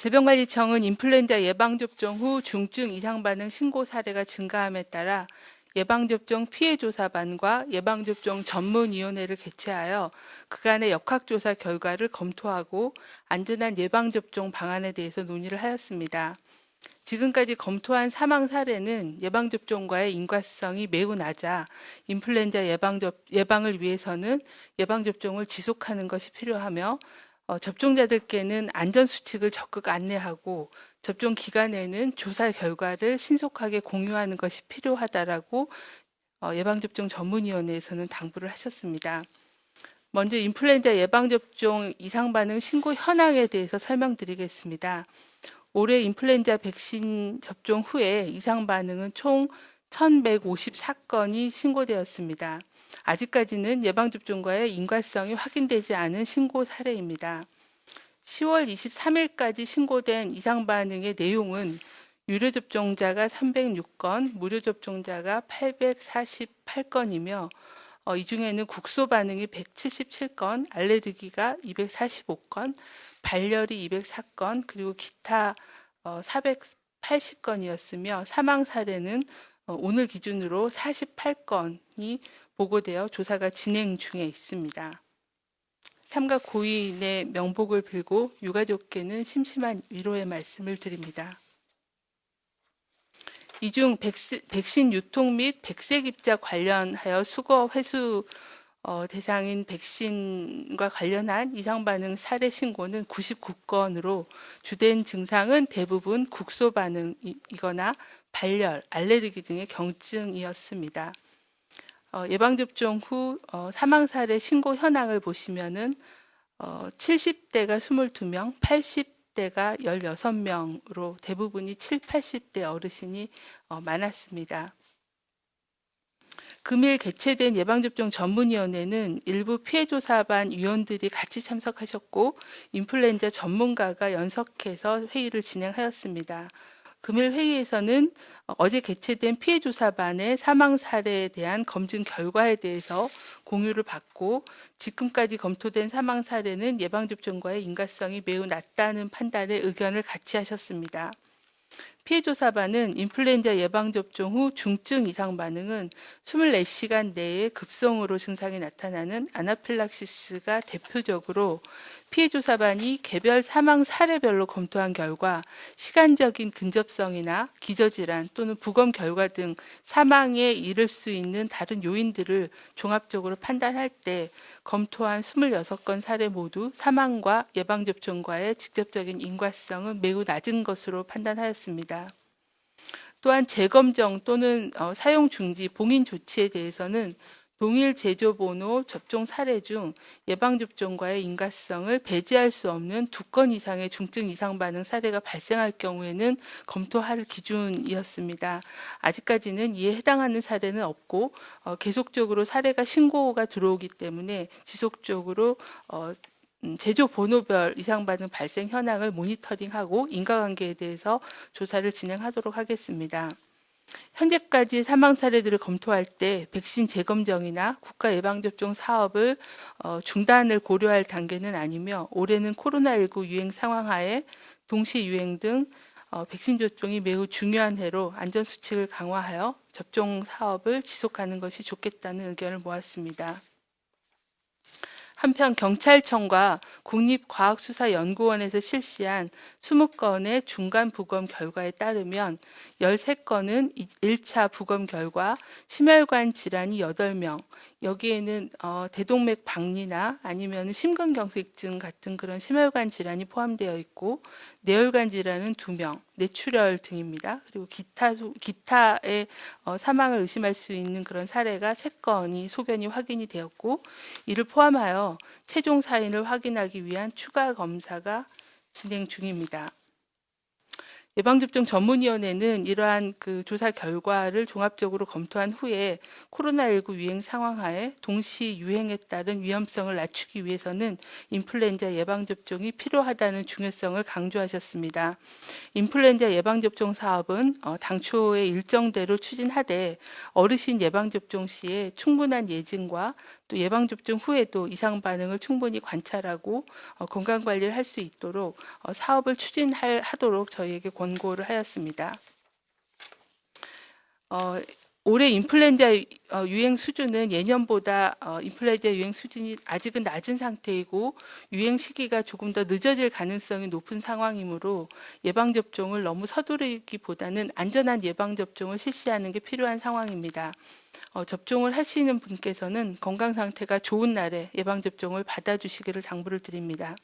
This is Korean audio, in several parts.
질병관리청은 인플루엔자 예방접종 후 중증 이상 반응 신고 사례가 증가함에 따라 예방접종 피해조사반과 예방접종 전문위원회를 개최하여 그간의 역학조사 결과를 검토하고 안전한 예방접종 방안에 대해서 논의를 하였습니다. 지금까지 검토한 사망 사례는 예방접종과의 인과성이 매우 낮아 인플루엔자 예방을 위해서는 예방접종을 지속하는 것이 필요하며 접종자들께는 안전수칙을 적극 안내하고 접종 기간에는 조사 결과를 신속하게 공유하는 것이 필요하다라고 예방접종 전문위원회에서는 당부를 하셨습니다. 먼저 인플루엔자 예방접종 이상반응 신고 현황에 대해서 설명드리겠습니다. 올해 인플루엔자 백신 접종 후에 이상반응은 총 1154건이 신고되었습니다. 아직까지는 예방접종과의 인과성이 확인되지 않은 신고 사례입니다. 10월 23일까지 신고된 이상반응의 내용은 유료접종자가 306건, 무료접종자가 848건이며 이 중에는 국소 반응이 177건, 알레르기가 245건, 발열이 204건, 그리고 기타 480건이었으며 사망 사례는 오늘 기준으로 48건이 보고되어 조사가 진행 중에 있습니다. 삼가 고인의 명복을 빌고 유가족께는 심심한 위로의 말씀을 드립니다. 이 중 백신 유통 및 백색 입자 관련하여 수거 회수 대상인 백신과 관련한 이상 반응 사례 신고는 99건으로 주된 증상은 대부분 국소 반응이거나 발열, 알레르기 등의 경증이었습니다. 예방접종 후 사망 사례 신고 현황을 보시면은 70대가 22명, 80대가 16명으로 대부분이 7, 80대 어르신이 많았습니다. 금일 개최된 예방접종 전문위원회는 일부 피해조사반 위원들이 같이 참석하셨고 인플루엔자 전문가가 연석해서 회의를 진행하였습니다. 금일 회의에서는 어제 개최된 피해조사반의 사망 사례에 대한 검증 결과에 대해서 공유를 받고 지금까지 검토된 사망 사례는 예방접종과의 인과성이 매우 낮다는 판단에 의견을 같이 하셨습니다. 피해조사반은 인플루엔자 예방접종 후 중증 이상 반응은 24시간 내에 급성으로 증상이 나타나는 아나필락시스가 대표적으로 피해조사반이 개별 사망 사례별로 검토한 결과 시간적인 근접성이나 기저질환 또는 부검 결과 등 사망에 이를 수 있는 다른 요인들을 종합적으로 판단할 때 검토한 26건 사례 모두 사망과 예방접종과의 직접적인 인과성은 매우 낮은 것으로 판단하였습니다. 또한 재검정 또는 사용 중지, 봉인 조치에 대해서는 동일 제조번호 접종 사례 중 예방접종과의 인과성을 배제할 수 없는 2건 이상의 중증 이상 반응 사례가 발생할 경우에는 검토할 기준이었습니다. 아직까지는 이에 해당하는 사례는 없고 계속적으로 사례가 신고가 들어오기 때문에 지속적으로 제조 번호별 이상 반응 발생 현황을 모니터링하고 인과관계에 대해서 조사를 진행하도록 하겠습니다. 현재까지 사망 사례들을 검토할 때 백신 재검정이나 국가 예방접종 사업을 중단을 고려할 단계는 아니며 올해는 코로나19 유행 상황하에 동시 유행 등 백신 접종이 매우 중요한 해로 안전수칙을 강화하여 접종 사업을 지속하는 것이 좋겠다는 의견을 모았습니다. 한편 경찰청과 국립과학수사연구원에서 실시한 20건의 중간 부검 결과에 따르면 13건은 1차 부검 결과 심혈관 질환이 8명, 여기에는 대동맥 박리나 아니면 심근경색증 같은 그런 심혈관 질환이 포함되어 있고 뇌혈관 질환은 2명, 뇌출혈 등입니다. 그리고 기타의 사망을 의심할 수 있는 그런 사례가 3건이 소변이 확인이 되었고 이를 포함하여 최종 사인을 확인하기 위한 추가 검사가 진행 중입니다. 예방접종 전문위원회는 이러한 조사 결과를 종합적으로 검토한 후에 코로나19 유행 상황하에 동시 유행에 따른 위험성을 낮추기 위해서는 인플루엔자 예방접종이 필요하다는 중요성을 강조하셨습니다. 인플루엔자 예방접종 사업은 당초의 일정대로 추진하되 어르신 예방접종 시에 충분한 예증과 또 예방접종 후에도 이상 반응을 충분히 관찰하고 건강관리를 할 수 있도록 사업을 추진하도록 저희에게 권고를 하였습니다. 올해 인플루엔자 유행 수준은 예년보다 인플루엔자 유행 수준이 아직은 낮은 상태이고 유행 시기가 조금 더 늦어질 가능성이 높은 상황이므로 예방접종을 너무 서두르기보다는 안전한 예방접종을 실시하는 게 필요한 상황입니다. 접종을 하시는 분께서는 건강 상태가 좋은 날에 예방접종을 받아주시기를 당부를 드립니다.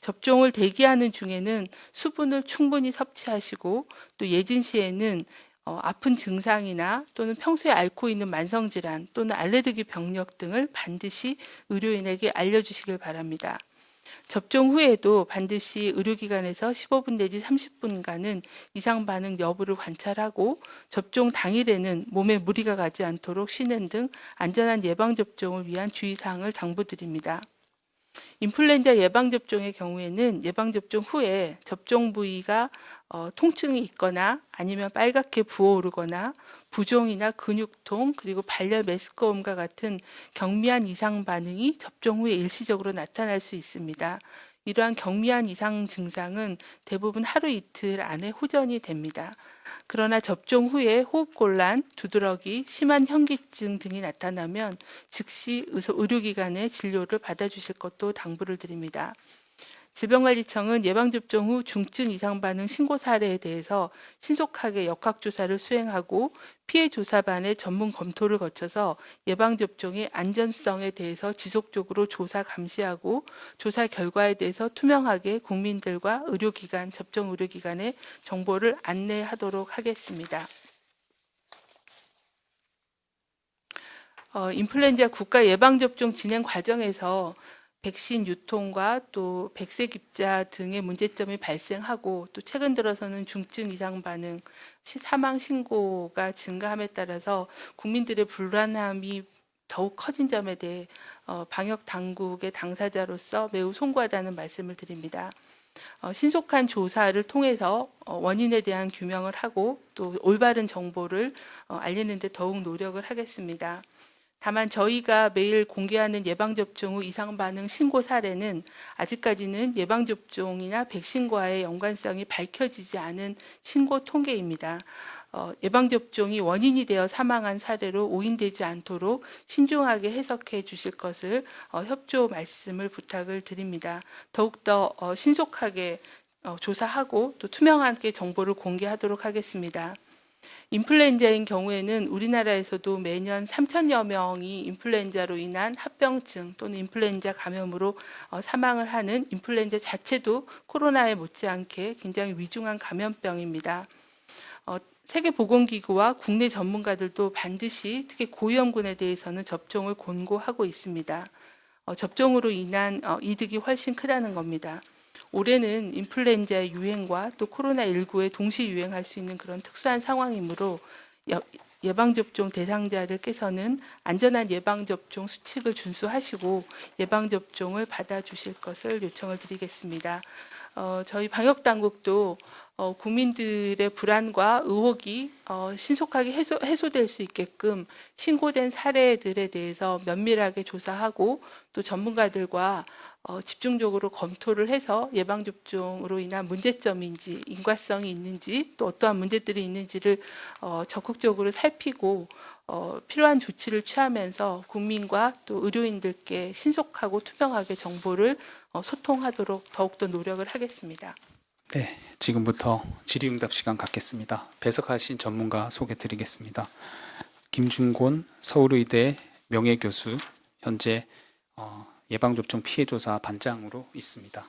접종을 대기하는 중에는 수분을 충분히 섭취하시고 또 예진 시에는 아픈 증상이나 또는 평소에 앓고 있는 만성질환 또는 알레르기 병력 등을 반드시 의료인에게 알려주시길 바랍니다. 접종 후에도 반드시 의료기관에서 15분 내지 30분간은 이상 반응 여부를 관찰하고 접종 당일에는 몸에 무리가 가지 않도록 쉬는 등 안전한 예방접종을 위한 주의사항을 당부드립니다. 인플루엔자 예방접종의 경우에는 예방접종 후에 접종 부위가 통증이 있거나 아니면 빨갛게 부어오르거나 부종이나 근육통 그리고 발열 메스꺼움과 같은 경미한 이상 반응이 접종 후에 일시적으로 나타날 수 있습니다. 이러한 경미한 이상 증상은 대부분 하루 이틀 안에 호전이 됩니다. 그러나 접종 후에 호흡곤란, 두드러기, 심한 현기증 등이 나타나면 즉시 의료기관의 진료를 받아주실 것도 당부를 드립니다. 질병관리청은 예방접종 후 중증 이상 반응 신고 사례에 대해서 신속하게 역학조사를 수행하고 피해조사반의 전문 검토를 거쳐서 예방접종의 안전성에 대해서 지속적으로 조사 감시하고 조사 결과에 대해서 투명하게 국민들과 의료기관, 접종 의료기관에 정보를 안내하도록 하겠습니다. 인플루엔자 국가 예방접종 진행 과정에서 백신 유통과 또 백색 입자 등의 문제점이 발생하고 또 최근 들어서는 중증 이상 반응, 사망 신고가 증가함에 따라서 국민들의 불안함이 더욱 커진 점에 대해 방역 당국의 당사자로서 매우 송구하다는 말씀을 드립니다. 신속한 조사를 통해서 원인에 대한 규명을 하고 또 올바른 정보를 알리는 데 더욱 노력을 하겠습니다. 다만 저희가 매일 공개하는 예방접종 후 이상 반응 신고 사례는 아직까지는 예방접종이나 백신과의 연관성이 밝혀지지 않은 신고 통계입니다. 예방접종이 원인이 되어 사망한 사례로 오인되지 않도록 신중하게 해석해 주실 것을 협조 말씀을 부탁을 드립니다. 더욱더 신속하게 조사하고 또 투명하게 정보를 공개하도록 하겠습니다. 인플루엔자인 경우에는 우리나라에서도 매년 3천여 명이 인플루엔자로 인한 합병증 또는 인플루엔자 감염으로 사망을 하는 인플루엔자 자체도 코로나에 못지않게 굉장히 위중한 감염병입니다. 세계보건기구와 국내 전문가들도 반드시 특히 고위험군에 대해서는 접종을 권고하고 있습니다. 접종으로 인한 이득이 훨씬 크다는 겁니다. 올해는 인플루엔자의 유행과 또 코로나19에 동시 유행할 수 있는 그런 특수한 상황이므로 예방접종 대상자들께서는 안전한 예방접종 수칙을 준수하시고 예방접종을 받아주실 것을 요청을 드리겠습니다. 저희 방역당국도 국민들의 불안과 의혹이 신속하게 해소될 수 있게끔 신고된 사례들에 대해서 면밀하게 조사하고 또 전문가들과 집중적으로 검토를 해서 예방접종으로 인한 문제점인지 인과성이 있는지 또 어떠한 문제들이 있는지를 적극적으로 살피고 필요한 조치를 취하면서 국민과 또 의료인들께 신속하고 투명하게 정보를 소통하도록 더욱더 노력을 하겠습니다. 네, 지금부터 질의응답 시간 갖겠습니다. 배석하신 전문가 소개 드리겠습니다. 김준곤 서울의대 명예교수, 현재 예방접종 피해조사 반장으로 있습니다.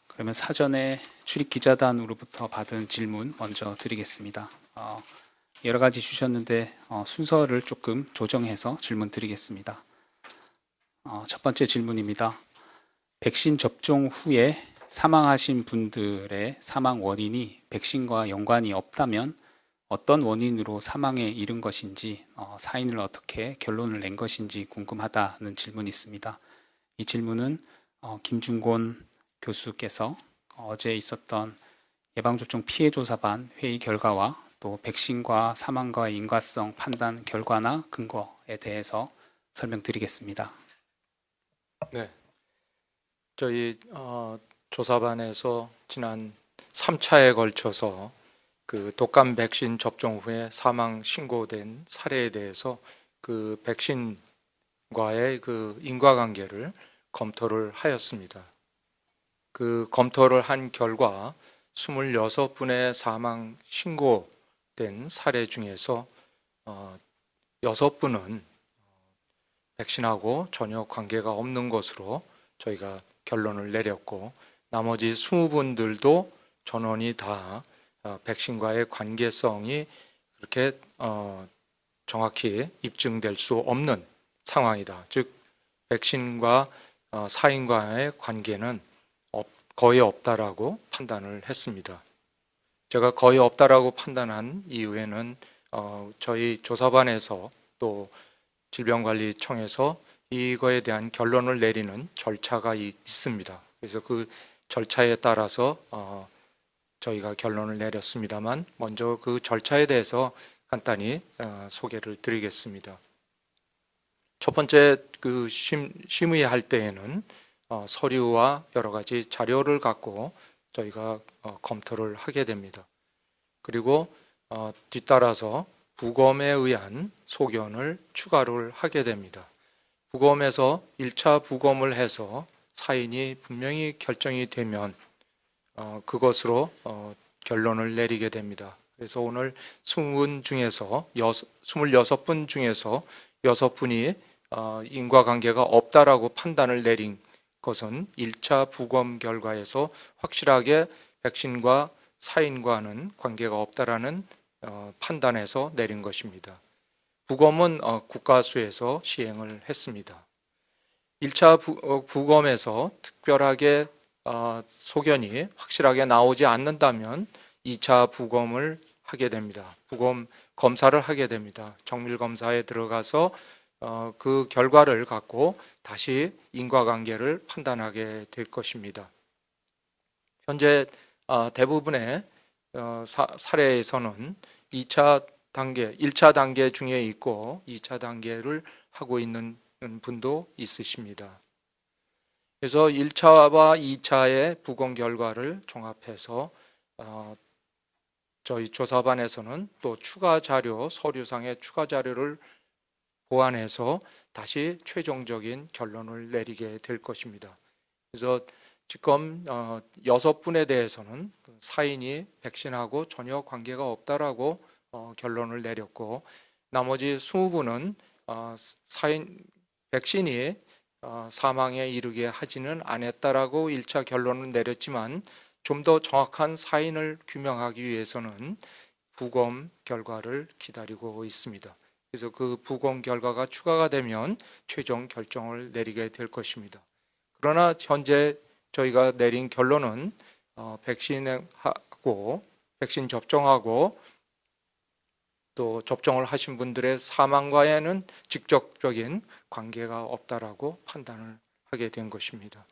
그러면 사전에 출입기자단으로부터 받은 질문 먼저 드리겠습니다. 여러 가지 주셨는데 순서를 조금 조정해서 질문 드리겠습니다. 첫 번째 질문입니다. 백신 접종 후에 사망하신 분들의 사망 원인이 백신과 연관이 없다면 어떤 원인으로 사망에 이른 것인지, 사인을 어떻게 결론을 낸 것인지 궁금하다는 질문이 있습니다. 이 질문은 김준곤 교수께서 어제 있었던 예방접종 피해조사반 회의 결과와 또 백신과 사망과의 인과성 판단 결과나 근거에 대해서 설명드리겠습니다. 네, 저희 조사반에서 지난 3차에 걸쳐서 그 독감 백신 접종 후에 사망 신고된 사례에 대해서 그 백신과의 그 인과관계를 검토를 하였습니다. 그 검토를 한 결과 26분의 사망 신고된 사례 중에서 6분은 백신하고 전혀 관계가 없는 것으로 저희가 결론을 내렸고, 나머지 20분들도 전원이 다 백신과의 관계성이 그렇게 정확히 입증될 수 없는 상황이다. 즉 백신과 사인과의 관계는 거의 없다라고 판단을 했습니다. 제가 거의 없다라고 판단한 이유에는 저희 조사반에서 또 질병관리청에서 이거에 대한 결론을 내리는 절차가 있습니다. 그래서 그 절차에 따라서 저희가 결론을 내렸습니다만, 먼저 그 절차에 대해서 간단히 소개를 드리겠습니다. 첫 번째, 그 심의할 때에는 서류와 여러 가지 자료를 갖고 저희가 검토를 하게 됩니다. 그리고 뒤따라서 부검에 의한 소견을 추가를 하게 됩니다. 부검에서 1차 부검을 해서 사인이 분명히 결정이 되면 그것으로 결론을 내리게 됩니다. 그래서 오늘 20분 중에서 26분 중에서 6분이 인과관계가 없다라고 판단을 내린 것은 1차 부검 결과에서 확실하게 백신과 사인과는 관계가 없다라는 판단에서 내린 것입니다. 부검은 국가수에서 시행을 했습니다. 1차 부검에서 특별하게 소견이 확실하게 나오지 않는다면 2차 부검을 하게 됩니다. 부검 검사를 하게 됩니다. 정밀검사에 들어가서 그 결과를 갖고 다시 인과관계를 판단하게 될 것입니다. 현재 대부분의 사례에서는 2차 단계, 1차 단계 중에 있고 2차 단계를 하고 있는 분도 있으십니다. 그래서 1차와 2차의 부검 결과를 종합해서 저희 조사반에서는 또 추가 자료, 서류상의 추가 자료를 보완해서 다시 최종적인 결론을 내리게 될 것입니다. 그래서 지금 6분에 대해서는 사인이 백신하고 전혀 관계가 없다라고 결론을 내렸고, 나머지 20분은 백신이 사망에 이르게 하지는 않았다라고 1차 결론을 내렸지만, 좀 더 정확한 사인을 규명하기 위해서는 부검 결과를 기다리고 있습니다. 그래서 그 부검 결과가 추가가 되면 최종 결정을 내리게 될 것입니다. 그러나 현재 저희가 내린 결론은 백신하고 백신 접종하고 또 접종을 하신 분들의 사망과에는 직접적인 관계가 없다라고 판단을 하게 된 것입니다.